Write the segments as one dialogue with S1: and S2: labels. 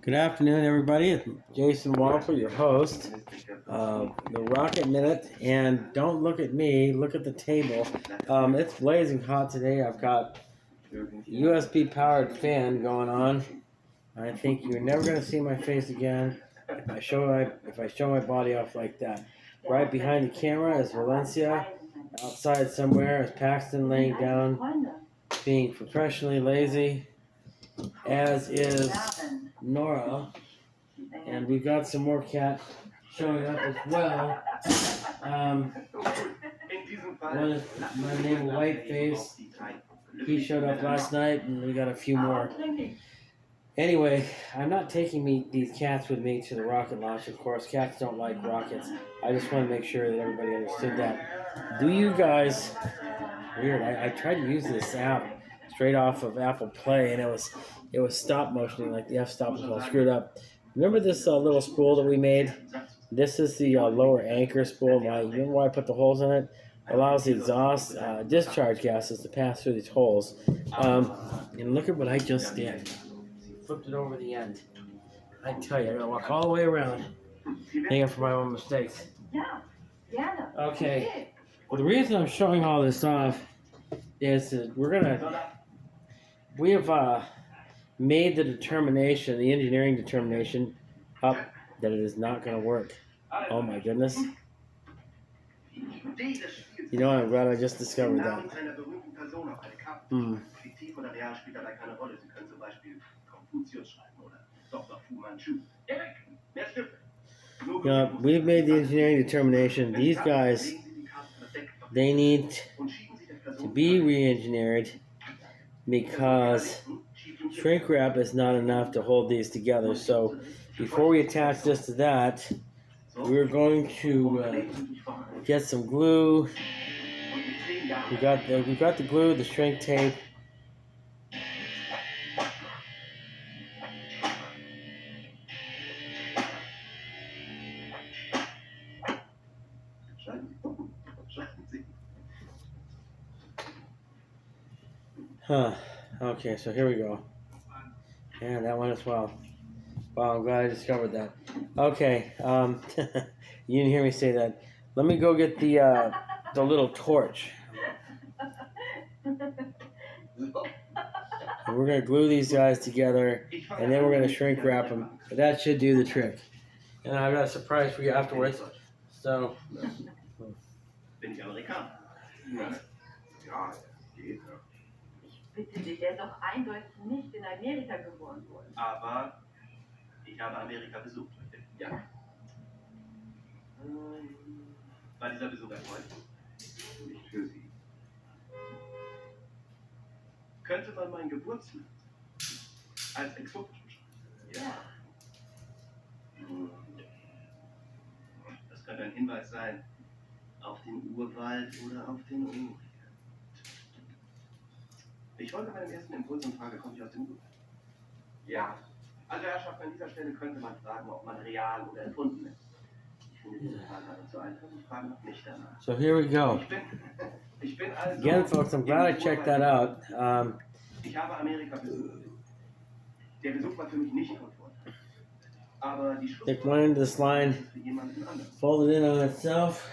S1: Good afternoon, everybody. It's Jason Walker, your host of the Rocket Minute. And don't look at me, look at the table. It's blazing hot today. I've got a USB powered fan going on. I think you're never going to see my face again if I show my body off like that. Right behind the camera is Valencia. Outside somewhere is Paxton laying down, being professionally lazy, as is Nora. And we've got some more cats showing up as well. One is my name Whiteface. He showed up last night, and we got a few more. Anyway, I'm not taking these cats with me to the rocket launch. Of course, cats don't like rockets. I just want to make sure that everybody understood that. Do you guys? Weird. I tried to use this app straight off of Apple Play, and it was stop motioning, like the f-stop was all screwed up. Remember this little spool that we made? This is the lower anchor spool. Remember why I put the holes in it? It allows the exhaust discharge gases to pass through these holes. And look at what I just did. Flipped it over the end. I tell you, I gotta walk all the way around. Hang up for my own mistakes. Okay. Well, the reason I'm showing all this off is that we have made the determination, the engineering determination, up that it is not going to work. Oh my goodness. You know, I'm glad I just discovered that. You know, we've made the engineering determination. These guys, they need to be re-engineered because shrink wrap is not enough to hold these together. So before we attach this to that, we're going to get some glue. We got the glue, the shrink tape. Okay, so here we go. And that one as well. Wow, I'm glad I discovered that. Okay, you didn't hear me say that. Let me go get the little torch. And we're going to glue these guys together, and then we're going to shrink wrap them. But that should do the trick. And I've got a surprise for you afterwards. So.
S2: Bin ich Amerikaner? Ja, geht. Ich bitte dich, er ist doch eindeutig nicht in Amerika geboren worden. Aber ich habe Amerika besucht. Ja. War dieser Besuch erfolgreich? Nicht für Sie. Könnte man mein Geburtsland als exotisch beschreiben? Ja. Das könnte ein Hinweis sein auf den Urwald oder auf den Urwald. Ich folge meinem ersten Impuls und frage, komme ich aus dem Urwald? Ja. Also Herrschaft, an dieser Stelle könnte man fragen, ob man real oder erfunden ist. Ich finde diese Frage aber zu einfach und frage noch nicht danach. So here we go. Ich bin also again, folks, I'm glad I checked that out. Ich habe Amerika besucht. Der Besuch war für mich nicht komfortabel. Aber die
S1: Stick one into this line, fold it in on itself.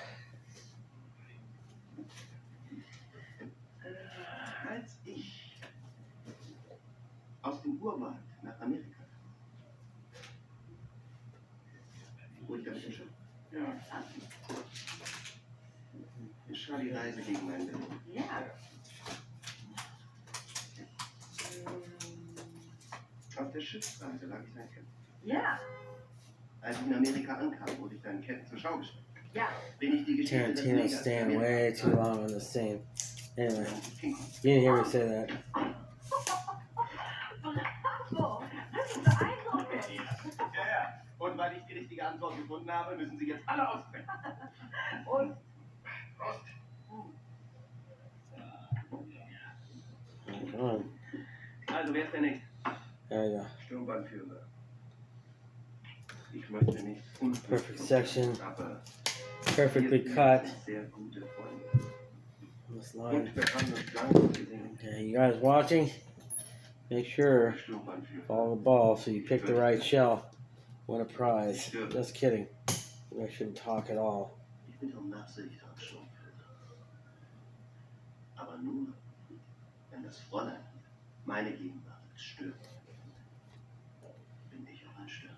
S2: Als ich aus dem Urwald nach Amerika, wo ich damit geschafft. Ja. Ich war die Reise gegen meinen Willen. Ja. Auf der Schiffsreise lag ich deinen Ketten. Ja. Als ich in Amerika ankam, wurde ich deinen Ketten zur Schau gestellt. Ja. Bin ich die Geschichte des
S1: Tarantino's staying way too long on the scene. Anyway, you didn't hear me say that.
S2: Bravo! Das ist beeindruckend. Ja. Und weil ich die richtige Antwort gefunden habe, müssen Sie jetzt alle ausbrechen. Und Prost.
S1: Come on.
S2: Also, wer ist der Nächste?
S1: There we go.
S2: Sturmbannführer. Ich möchte nicht
S1: Perfect section. Perfectly cut.
S2: Sehr gute Freunde.
S1: This line.
S2: Und wir haben uns lange gesehen.
S1: Okay, you guys watching? Make sure follow the ball so you pick the right shell. Win a prize. Just kidding. I shouldn't talk at all.
S2: Ich bin um Nachsicht am Sturmfilter. Aber nur, wenn das Fräulein meine Gegenwart stört, bin ich auch ein Störchen.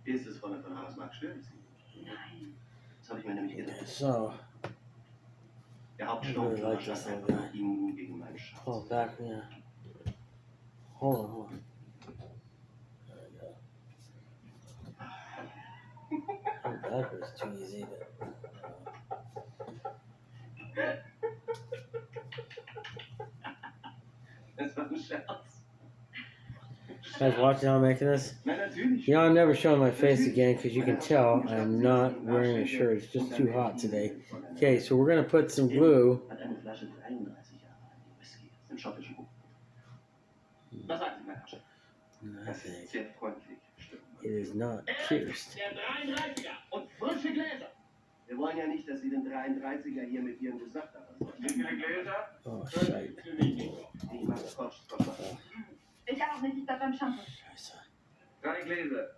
S2: Erstes Fräulein von Hammersmark stört Sie? Nein. Das habe ich mir nämlich gedacht.
S1: So,
S2: Der
S1: I really
S2: Hauptsturmführer
S1: like
S2: stand
S1: this little
S2: einfach
S1: guy.
S2: nur immun gegen meinen Schatz.
S1: Oh, back, yeah. Hold on. Oh, that was too easy.
S2: Das war ein Scherz.
S1: You guys watching how I'm making this?
S2: Nein, natürlich.
S1: You know, I'm never showing my face again because you can tell I'm not wearing a shirt. It's just too hot today. Okay, so we're going to put some glue.
S2: Hat eine Flasche 33 Jahre alten Whisky aus dem schottischen Hof. Was sagt Sie, mein Herr Chef? Das ist sehr freundlich, stimmt.
S1: It is not pierced.
S2: Der 33er und frische Gläser. Wir wollen ja nicht, dass Sie den 33er hier mit Ihrem Gesöff versorgen. Wie viele Gläser?
S1: Oh, shite.
S2: Ich mache Scotch.
S3: Ich auch nicht, ich bleib beim Shampoo.
S1: Scheiße.
S2: 3 Gläser.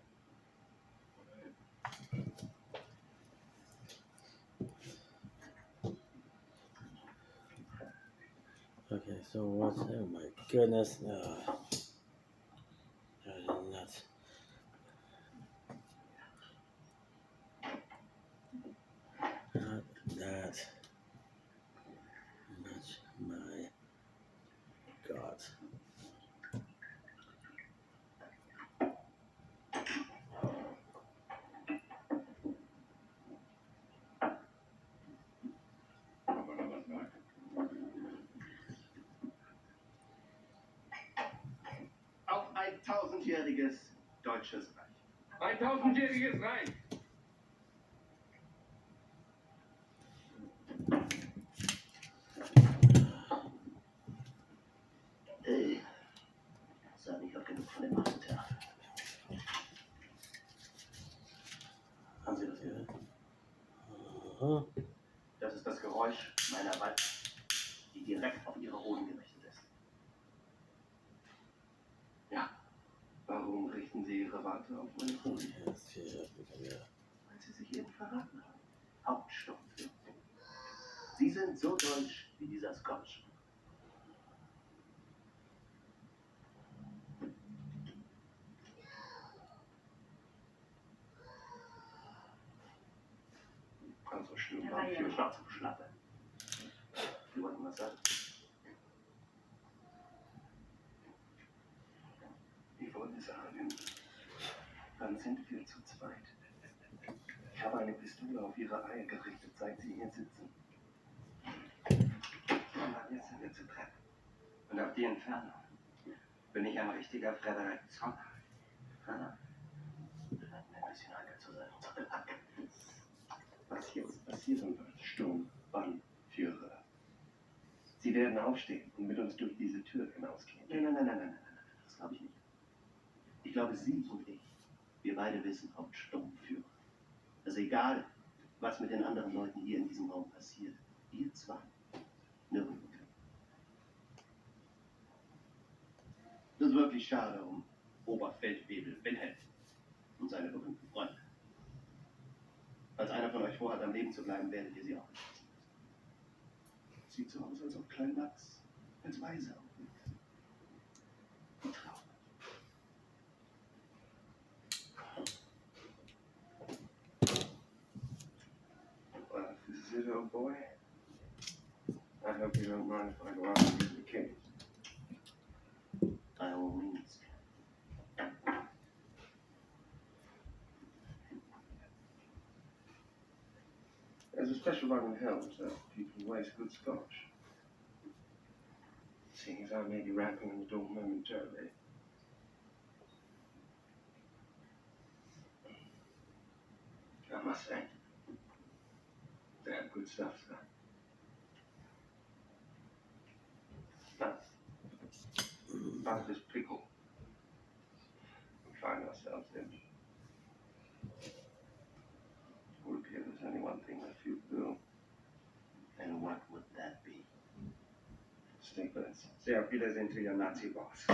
S1: Okay, so what's... Oh, my goodness. That is nuts. Not that much, my God.
S2: Auf ein 1000-jähriges deutsches Reich.
S4: Ein 1000-jähriges Reich.
S2: Sag nicht auch genug von dem Massentheater. Haben Sie das gehört?
S1: Uh-huh.
S2: Das ist das Geräusch meiner Wald, die direkt auf Ihre Hoden gerichtet ist. Ja, warum richten Sie Ihre Warte auf meine Hoden? Weil Sie sich eben verraten haben. Hauptstumpf. Sie sind so deutsch wie dieser Scotch. Also Schnurrbart für schwarze Schlappe. Sie wollten was sagen? Ich wollte sagen, dann sind wir zu zweit. Ich habe eine Pistole auf Ihre Eier gerichtet, seit Sie hier sitzen. Und jetzt sind wir zu dritt. Und auf die Entfernung bin ich ein richtiger Frederik Zoller. Wir werden ein bisschen heikel zu sein, unsere Lage. Was jetzt passieren wird, Sturmbannführer. Sie werden aufstehen und mit uns durch diese Tür hinausgehen. Nein. Das glaube ich nicht. Ich glaube, Sie und ich, wir beide wissen Hauptsturmführer. Es ist egal, was mit den anderen Leuten hier in diesem Raum passiert. Wir zwei. Nirgendwo. Das ist wirklich schade um Oberfeldwebel Wilhelm und seine berühmten Freunde. Falls einer von euch vorhat, am Leben zu bleiben, werdet ihr sie auch nicht lassen müssen. Sieht so aus, als ob Klein Max als Weise aufwächst. Wie traurig. Well, if this is it, old boy, I hope you don't mind if I go out and get the kids. By all means. There's a special run in halves that people waste good scotch. Seeing as I may be rapping on the door momentarily. I must say, they have good stuff, sir. About this pickle we find ourselves in. It would appear there's only one thing left for you to do. And why Snippets. Say auf Wiedersehen to your Nazi boss.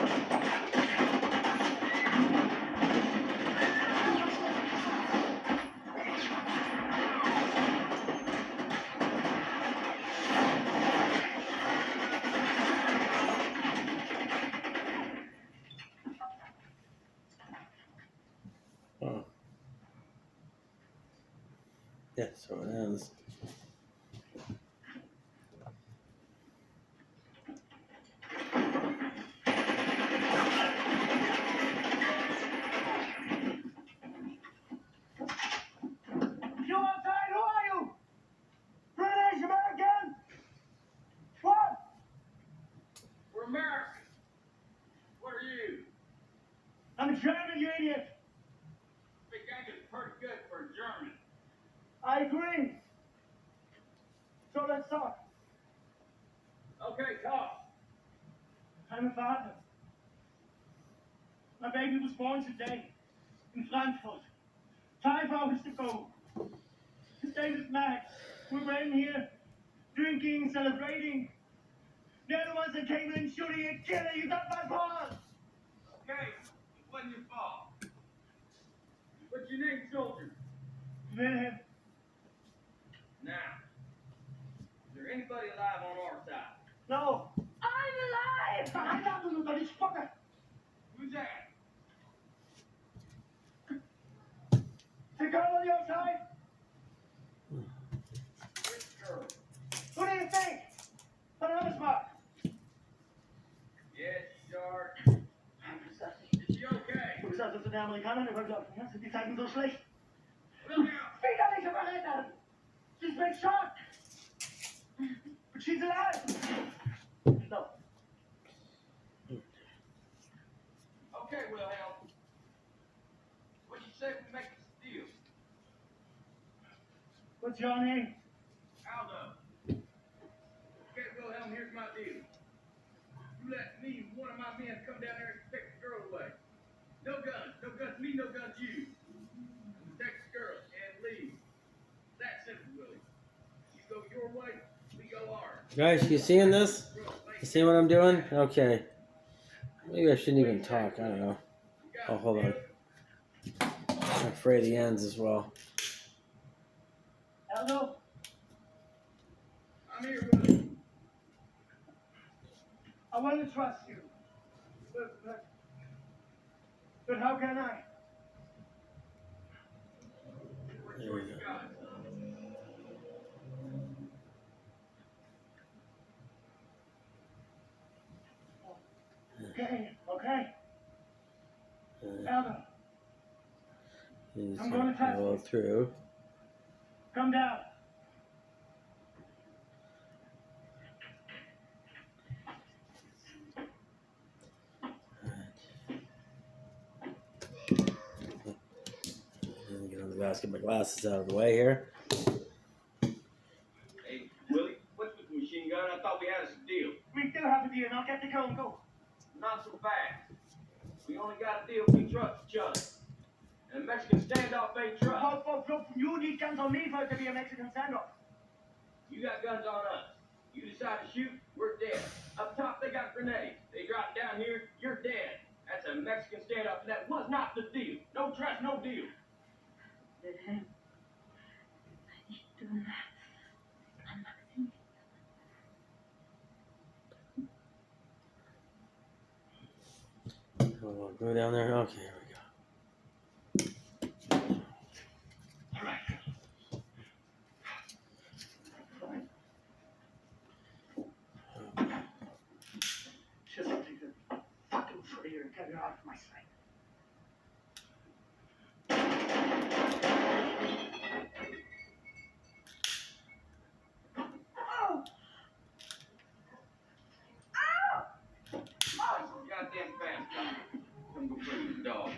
S1: Oh. Yeah, so it ends.
S2: You outside? Who are you? British American? What?
S4: We're American. What are you?
S2: I'm German, you idiot.
S4: Big English is pretty good for a German.
S2: I agree. So let's talk.
S4: Okay, talk.
S2: I'm a father. My baby was born today in Frankfurt. 5 hours ago. His name is Max. We were in here drinking, celebrating. They're the ones that came in shooting and killing. You got my balls.
S4: Okay, it wasn't your fault. What's your name, soldier?
S2: Wilhelm.
S4: Now, is there anybody alive on our side?
S2: No. I'm alive. I'm not doing this fucker.
S4: Who's that?
S2: The girl on the outside.
S4: Which girl?
S2: What do you think? What else, Mark?
S4: Yes, George.
S2: Was
S4: Is she okay?
S2: das für der Amerikaner überglaubt? Ja, sind die Zeiten so schlecht?
S4: Wilhelm!
S2: Widerliche Verräter! She's been shot! But she's alive! No.
S4: Okay, Wilhelm. What you say we make this deal?
S2: What's your name?
S4: Aldo. Okay, Wilhelm, here's my deal. You let me and one of my men come down there and take the girl away. No guns me, no guns you. Take the girl and leave. That simple, Willie. You go your way, we go ours.
S1: Guys, you seeing this? You see what I'm doing? Okay. Maybe I shouldn't even talk. I don't know. Oh, hold on. I'm afraid he ends as well.
S2: Aldo?
S4: I'm here, Willie.
S2: I want to trust you. But how can I?
S1: There we go.
S2: Okay. Aldo,
S1: He's
S2: I'm gonna test
S1: go
S2: it.
S1: through.
S2: come down.
S1: Get on the basket. My glasses out of the way here.
S4: Hey, Willie, what's with the machine gun? I thought we had us a deal.
S2: We do have a deal. Now get the girl and go.
S4: Not so fast. We only got a deal if we trust each other. And a Mexican standoff ain't trust.
S2: You need guns on me for it to be a Mexican standoff.
S4: You got guns on us. You decide to shoot, we're dead. Up top, they got grenades. They drop down here, you're dead. That's a Mexican standoff, and that was not the deal. No trust, no deal.
S3: Wilhelm, nicht tun das. An Maxim.
S1: Oh, go down there. Okay, here we go.
S2: All right. Fine. Just take the fucking trigger and get her out of my sight. Oh!
S4: Goddamn fast, John. Come go bring the dog.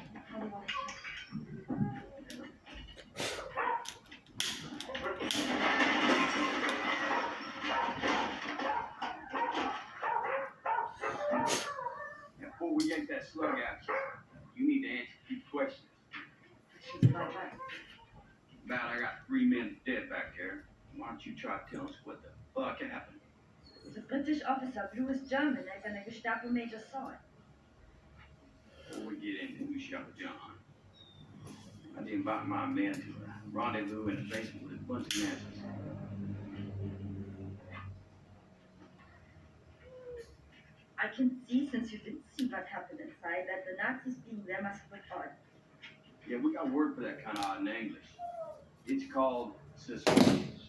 S4: Before we yank that slug out, you need to answer a few questions.
S2: She's about right.
S4: About I got 3 men dead back there. Why don't you try to tell us what the fuck happened?
S2: The
S3: British officer, blue is German, and a Gestapo major saw it.
S4: Before we get into who shot John, I need to invite my men to a rendezvous in the basement with a bunch of Nazis.
S3: I can see, since you didn't see what happened inside, that the Nazis being there must have been odd.
S4: Yeah, we got a word for that kind of odd in English. It's called suspicious.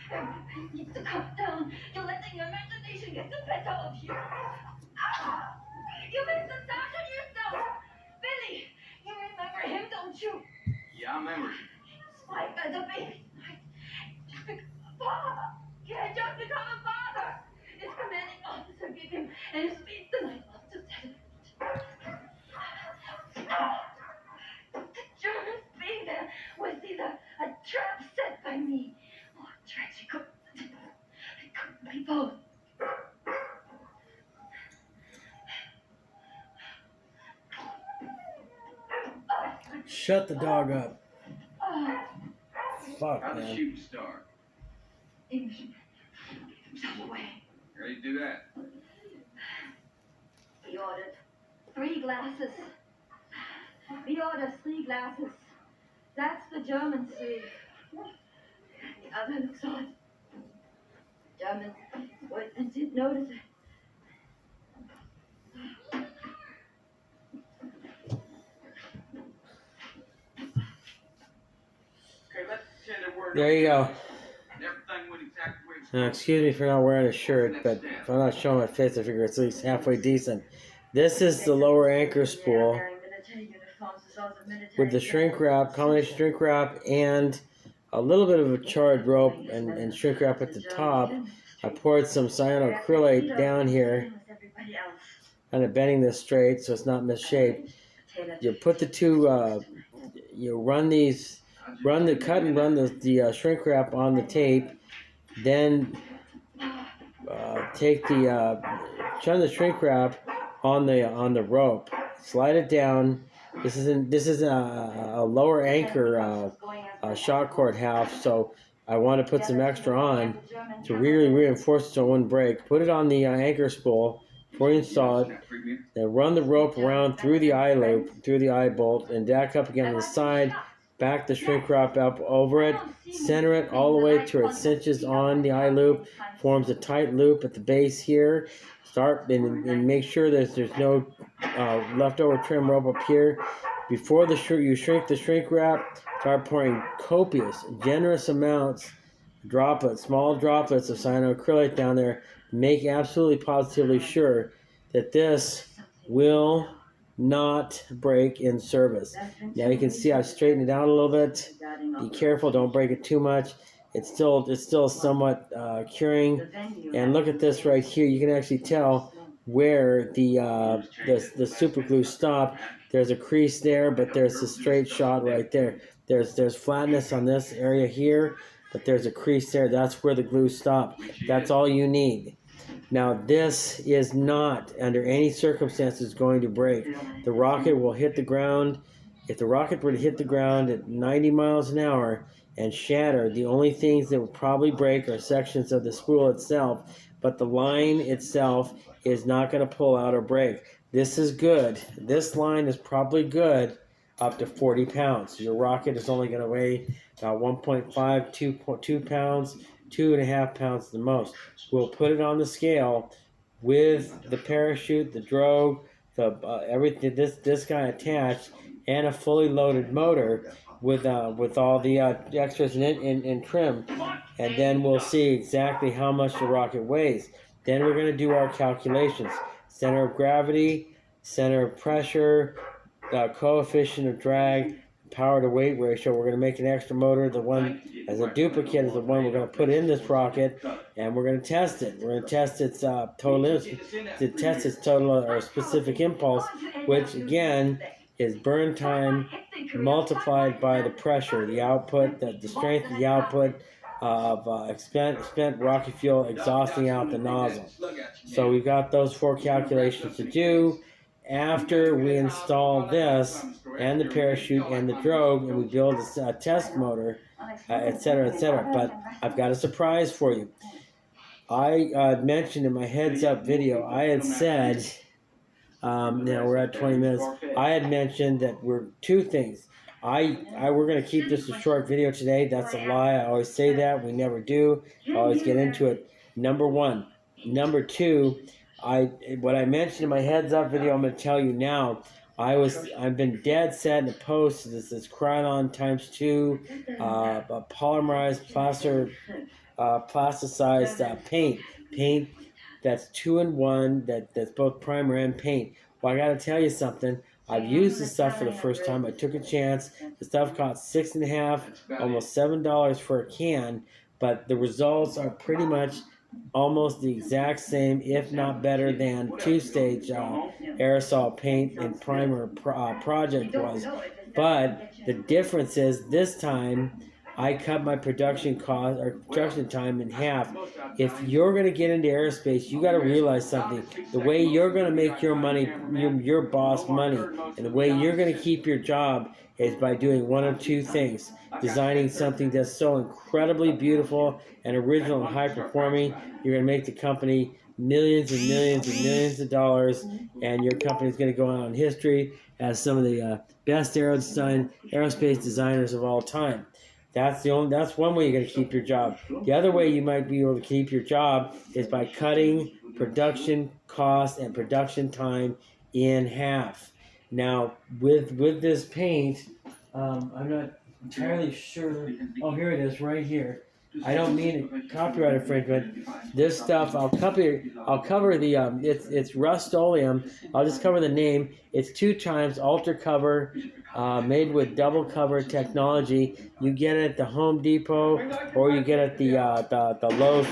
S3: Everybody needs to calm down. You're letting your imagination get the better of you. You made the sergeant yourself. Billy, you remember him, don't you?
S4: Yeah, I remember.
S3: Spike as a baby. Just become a father. He had just become a father. His commanding officer gave him and his speech the night after settlement. The Germans being there was either a trap set by me or a tragic coincidence. It couldn't be both.
S1: Shut the dog up. Fuck,
S4: How'd the
S1: man.
S4: shooting start?
S3: Englishman, get himself away.
S4: Ready to do that?
S3: He ordered 3 glasses. We ordered 3 glasses. That's the German 3. The other looks odd. Germans and did notice it.
S4: Okay, let's pretend there were
S1: There you go.
S4: everything went exactly where it's
S1: Now,
S4: supposed
S1: excuse me for not wearing a shirt, but if I'm not showing my face, I figure it's at least halfway decent. This is the lower anchor spool with the shrink wrap, combination shrink wrap, and a little bit of a charred rope and shrink wrap at the top. I poured some cyanocrylate down here, kind of bending this straight so it's not misshaped. You put the two, you run these, run the shrink wrap on the tape, then take the shun the shrink wrap on the rope, slide it down. This is a lower anchor shot cord half, so I want to put some extra on to really reinforce it so it wouldn't break. Put it on the anchor spool before you install it. Then run the rope around through the eye loop, through the eye bolt, and back up again on the side. Back the shrink wrap up over it, center it all the way to it cinches on the eye loop, forms a tight loop at the base here. Start and make sure that there's no leftover trim rope up here. Before you shrink the shrink wrap, start pouring copious, generous amounts, small droplets of cyanocrylate down there. Make absolutely positively sure that this will not break in service. Now you can see I've straightened it out a little bit. Be careful, don't break it too much. It's still somewhat curing. And look at this right here. You can actually tell where the super glue stopped. There's a crease there, but there's a straight shot right there. There's flatness on this area here, but there's a crease there. That's where the glue stopped. That's all you need. Now this is not under any circumstances going to break. The rocket will hit the ground. If the rocket were to hit the ground at 90 miles an hour and shatter, the only things that would probably break are sections of the spool itself, but the line itself is not going to pull out or break. This is good. This line is probably good up to 40 pounds. Your rocket is only going to weigh about 1.5, 2 pounds, 2.5 pounds the most. We'll put it on the scale with the parachute, the drogue, everything. This guy attached, and a fully loaded motor with all the extras in trim, and then we'll see exactly how much the rocket weighs. Then we're going to do our calculations: center of gravity, center of pressure, coefficient of drag, power to weight ratio. We're going to make an extra motor. The one as a duplicate is the one we're going to put in this rocket, and we're going to test it. We're going to test its total or specific impulse, which again is burn time multiplied by the pressure, the output, the strength of the output of spent rocket fuel exhausting out the nozzle. So we've got those 4 calculations to do. After we install this and the parachute and the drogue, and we build a test motor, etc., etc. But I've got a surprise for you. I mentioned in my heads up video, I had said, now we're at 20 minutes. I had mentioned that we're two things. We're going to keep this a short video today. That's a lie. I always say that. We never do. I always get into it. Number one. Number two, what I mentioned in my heads up video, I'm going to tell you now. I've been dead set in the post. This is Krylon times 2, polymerized plasticized paint that's 2-in-1, that's both primer and paint. Well, I gotta tell you something. I've used this stuff for the first time. I took a chance. The stuff cost $6.50, almost $7 for a can, but the results are pretty much almost the exact same, if not better than two-stage aerosol paint and primer project was. But the difference is this time I cut my production time in half. If you're going to get into aerospace, you got to realize something. The way you're going to make your money, your boss money, and the way you're going to keep your job is by doing one of two things. Designing something that's so incredibly beautiful and original and high performing, you're going to make the company millions and millions and millions of dollars, and your company's going to go on in history as some of the best aerospace designers of all time. That's one way you're going to keep your job. The other way you might be able to keep your job is by cutting production cost and production time in half. Now, with this paint, I'm not entirely sure. Oh, here it is, right here. I don't mean a copyright infringement. This stuff, I'll cover the, it's Rust-Oleum. I'll just cover the name. It's 2 times Ultra Cover, made with double cover technology. You get it at the Home Depot, or you get it at the Lowe's.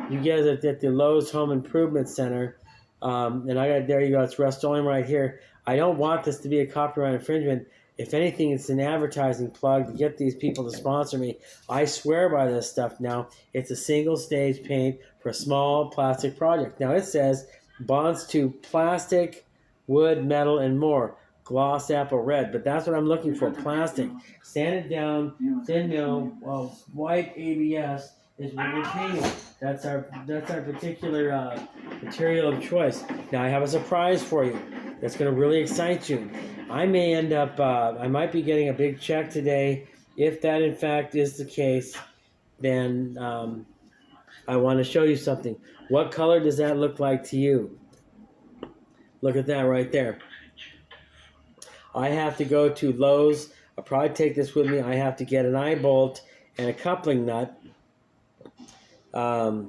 S1: You get it at the Lowe's Home Improvement Center. And there you go. It's Rust-Oleum right here. I don't want this to be a copyright infringement. If anything, it's an advertising plug to get these people to sponsor me. I swear by this stuff now. It's a single stage paint for a small plastic project. Now it says bonds to plastic, wood, metal, and more. Gloss apple red, but that's what I'm looking for. Plastic. Sanded down, thin mill, white ABS is what we're painting. That's our particular material of choice. Now I have a surprise for you. That's going to really excite you. I may end up, I might be getting a big check today. If that in fact is the case, then I want to show you something. What color does that look like to you? Look at that right there. I have to go to Lowe's. I'll probably take this with me. I have to get an eye bolt and a coupling nut. And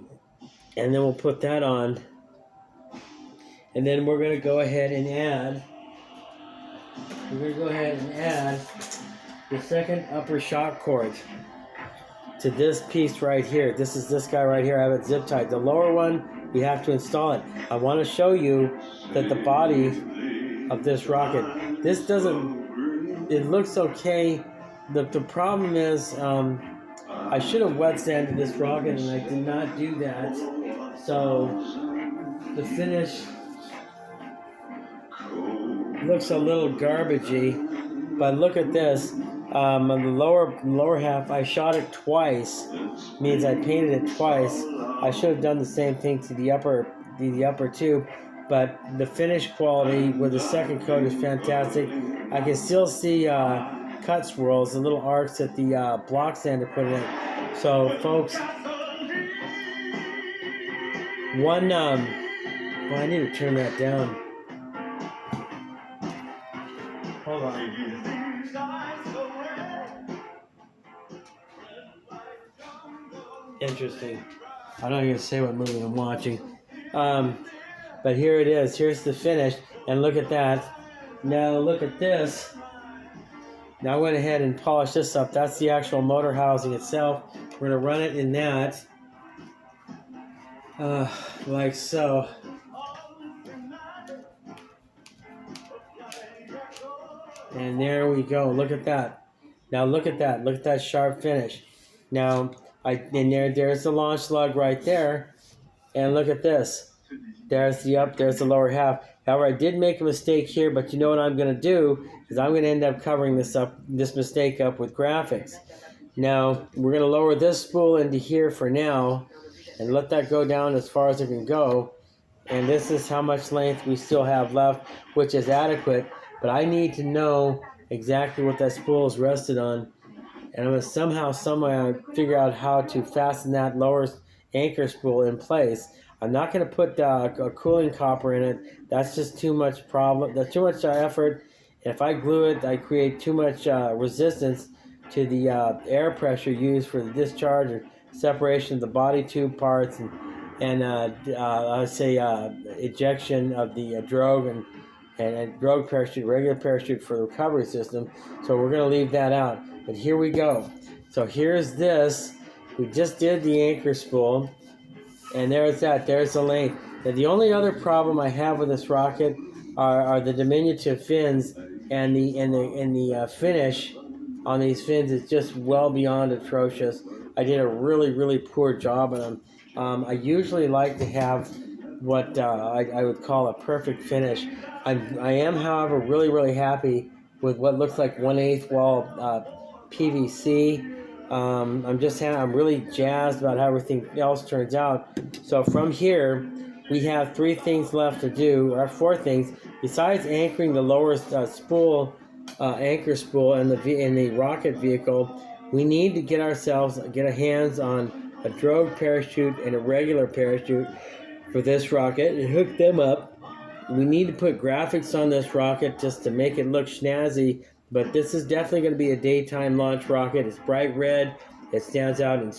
S1: then we'll put that on. And then we're going to go ahead and add the second upper shock cord to this piece right here. This is this guy right here. I have it zip tied. The lower one, we have to install it. I want to show you that the body of this rocket, this doesn't, it looks okay. The problem is, I should have wet sanded this rocket and I did not do that. So the finish looks a little garbagey, but look at this. On the lower half, I shot it twice. Means I painted it twice. I should have done the same thing to the upper two, but the finish quality with the second coat is fantastic. I can still see cut swirls, the little arcs that the block sander put in it. So, folks, I need to turn that down. Hold on. Interesting. I'm not going to say what movie I'm watching. But here it is. Here's the finish. And look at that. Now look at this. Now I went ahead and polished this up. That's the actual motor housing itself. We're going to run it in that. Like so. And there we go. Look at that. Now look at that. Look at that sharp finish. Now, there's the launch lug right there. And look at this. There's the lower half. However, I did make a mistake here, but you know what I'm going to do is I'm going to end up covering this mistake up with graphics. Now, we're going to lower this spool into here for now and let that go down as far as it can go. And this is how much length we still have left, which is adequate. But I need to know exactly what that spool is rested on. And I'm going to somewhere figure out how to fasten that lower anchor spool in place. I'm not going to put a cooling copper in it. That's just too much problem. That's too much effort. And if I glue it, I create too much resistance to the air pressure used for the discharge or separation of the body tube parts and I say ejection of the drogue and drogue parachute, regular parachute for the recovery system. So we're going to leave that out. But here we go. So here's this. We just did the anchor spool, and there's that. There's the length. Now, the only other problem I have with this rocket are the diminutive fins, and the finish on these fins is just well beyond atrocious. I did a really poor job on them. I usually like to have what I would call a perfect finish. I am, however, really happy with what looks like 1/8 wall PVC. I'm really jazzed about how everything else turns out. So from here, we have 3 things left to do, or 4 things besides anchoring the lower spool, anchor spool in the rocket vehicle. We need to get our hands on a drogue parachute and a regular parachute for this rocket and hook them up. We need to put graphics on this rocket just to make it look snazzy, but this is definitely going to be a daytime launch rocket. It's bright red. It stands out in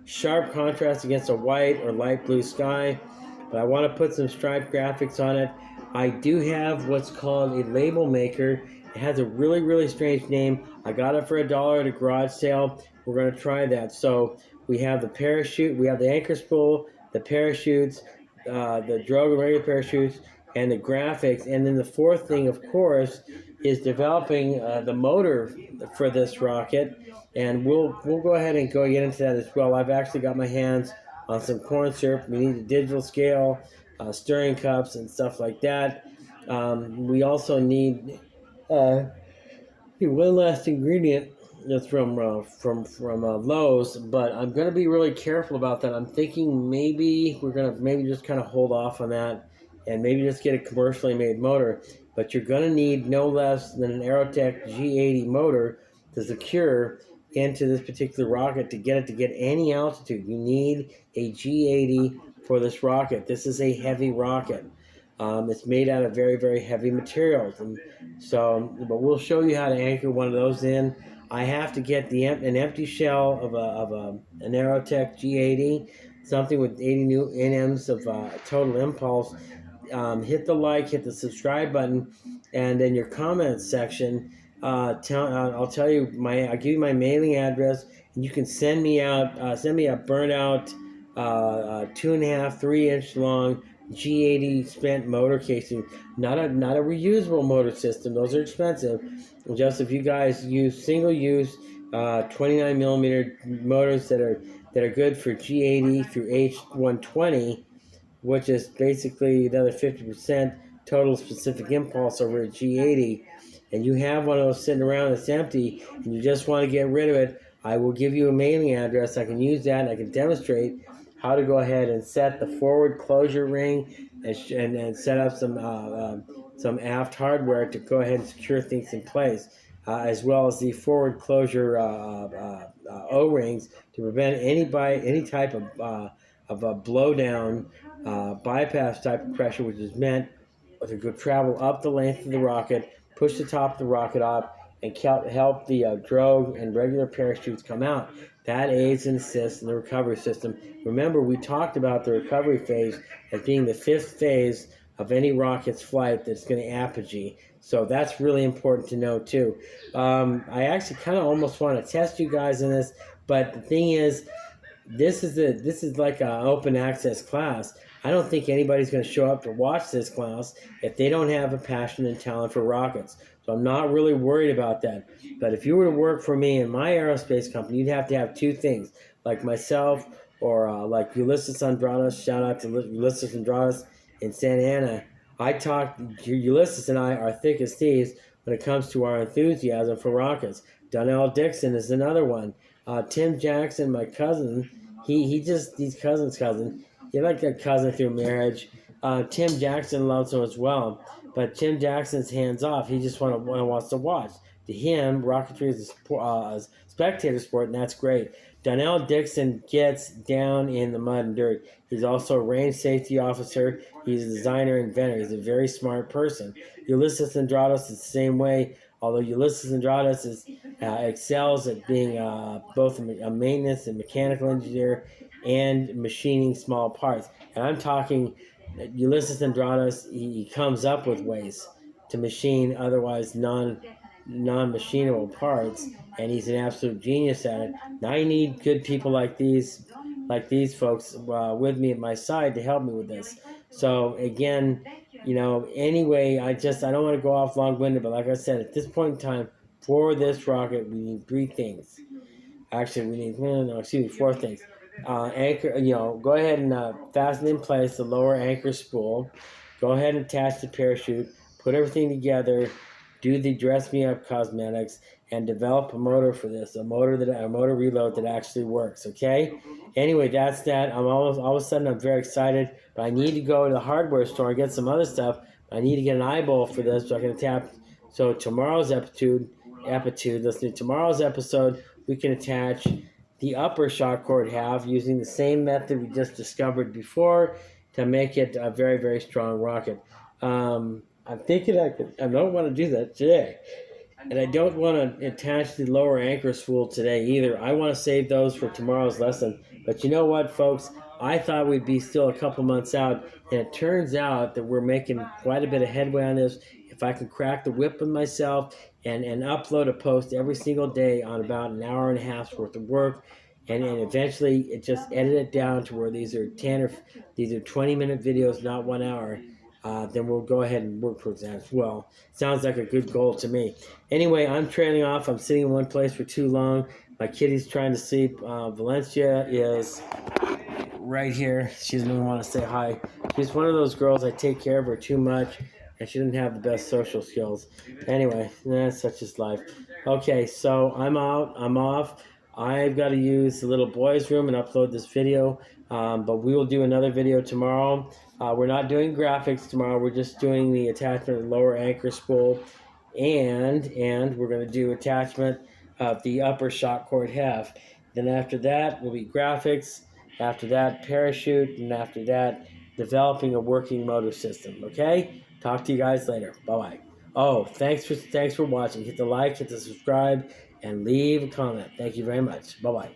S1: sharp contrast against a white or light blue sky, but I want to put some striped graphics on it. I do have what's called a label maker. It has a really strange name. I got it for $1 at a garage sale. We're going to try that. So we have the parachute, we have the anchor spool, the parachutes, the drogue and regular parachutes, and the graphics. And then the 4th thing, of course, is developing the motor for this rocket. And we'll go ahead and get into that as well. I've actually got my hands on some corn syrup. We need a digital scale, stirring cups, and stuff like that. We also need one last ingredient. That's from Lowe's, but I'm gonna be really careful about that. I'm thinking maybe we're gonna just kind of hold off on that, and maybe just get a commercially made motor. But you're gonna need no less than an Aerotech G80 motor to secure into this particular rocket to get any altitude. You need a G80 for this rocket. This is a heavy rocket. It's made out of very heavy materials, and so. But we'll show you how to anchor one of those in. I have to get an empty shell of an Aerotech G80, something with 80 nms of total impulse. Hit the like, hit the subscribe button, and in your comments section, I'll give you my mailing address, and you can send me a burnt out 2.5, 3 inch long G80 spent motor casing, not a reusable motor system. Those are expensive. Just if you guys use single use 29 millimeter motors that are good for G80 through H120, which is basically another 50% total specific impulse over a G80, and you have one of those sitting around that's empty and you just want to get rid of it, I will give you a mailing address. I can use that, and I can demonstrate how to go ahead and set the forward closure ring and set up some aft hardware to go ahead and secure things in place, as well as the forward closure O-rings to prevent any type of a blowdown bypass type of pressure, which is meant to go travel up the length of the rocket, push the top of the rocket off, and help the drogue and regular parachutes come out. That aids and assists in the recovery system. Remember, we talked about the recovery phase as being the 5th phase of any rocket's flight that's going to apogee. So that's really important to know too. I actually kind of almost want to test you guys in this, but the thing is, this is like an open access class. I don't think anybody's going to show up to watch this class if they don't have a passion and talent for rockets. So I'm not really worried about that. But if you were to work for me in my aerospace company, you'd have to have 2 things. Like myself or like Ulysses Andradas. Shout out to Ulysses Andradas in Santa Ana. Ulysses and I are thick as thieves when it comes to our enthusiasm for rockets. Donnell Dixon is another one. Tim Jackson, my cousin, he's cousin. He like a cousin through marriage. Tim Jackson loves him as well, but Tim Jackson's hands off. He just wants to watch. To him, rocketry is a spectator sport, and that's great. Donnell Dixon gets down in the mud and dirt. He's also a range safety officer. He's a designer, inventor. He's a very smart person. Ulysses Andradas is the same way, although Ulysses Andradas excels at being both a maintenance and mechanical engineer and machining small parts. And I'm talking Ulysses Andradas, he comes up with ways to machine otherwise non-machinable parts, and he's an absolute genius at it. Now I need good people like these folks with me at my side to help me with this. So again, anyway, I don't want to go off long-winded, but like I said, at this point in time, for this rocket, we need 3 things. Actually, we need 4 things. Anchor, go ahead and fasten in place the lower anchor spool. Go ahead and attach the parachute. Put everything together. Do the dress me up cosmetics and develop a motor for this. A motor reload that actually works. Okay. Anyway, that's that. All of a sudden I'm very excited, but I need to go to the hardware store and get some other stuff. I need to get an eyeball for this so I can tap. So tomorrow's episode. Listen to tomorrow's episode. We can attach the upper shock cord half using the same method we just discovered before to make it a very, very strong rocket. I'm thinking I don't want to do that today. And I don't want to attach the lower anchor spool today either. I want to save those for tomorrow's lesson. But you know what, folks? I thought we'd be still a couple months out, and it turns out that we're making quite a bit of headway on this. If I can crack the whip with myself and upload a post every single day on about an hour and a half's worth of work, and eventually it just edit it down to where these are 20-minute videos, not 1 hour. Then we'll go ahead and work towards that as well. Sounds like a good goal to me. Anyway, I'm trailing off. I'm sitting in one place for too long. My kitty's trying to sleep. Valencia is right here. She doesn't even want to say hi. She's one of those girls, I take care of her too much, and she doesn't have the best social skills. Anyway, such is life. Okay, so I'm out. I'm off. I've got to use the little boys' room and upload this video, but we will do another video tomorrow. We're not doing graphics tomorrow. We're just doing the attachment of the lower anchor spool, and we're going to do attachment of the upper shock cord half. Then after that will be graphics. After that, parachute, and after that, developing a working motor system. Okay? Talk to you guys later. Bye-bye. Oh, thanks for watching. Hit the like, hit the subscribe, and leave a comment. Thank you very much. Bye-bye.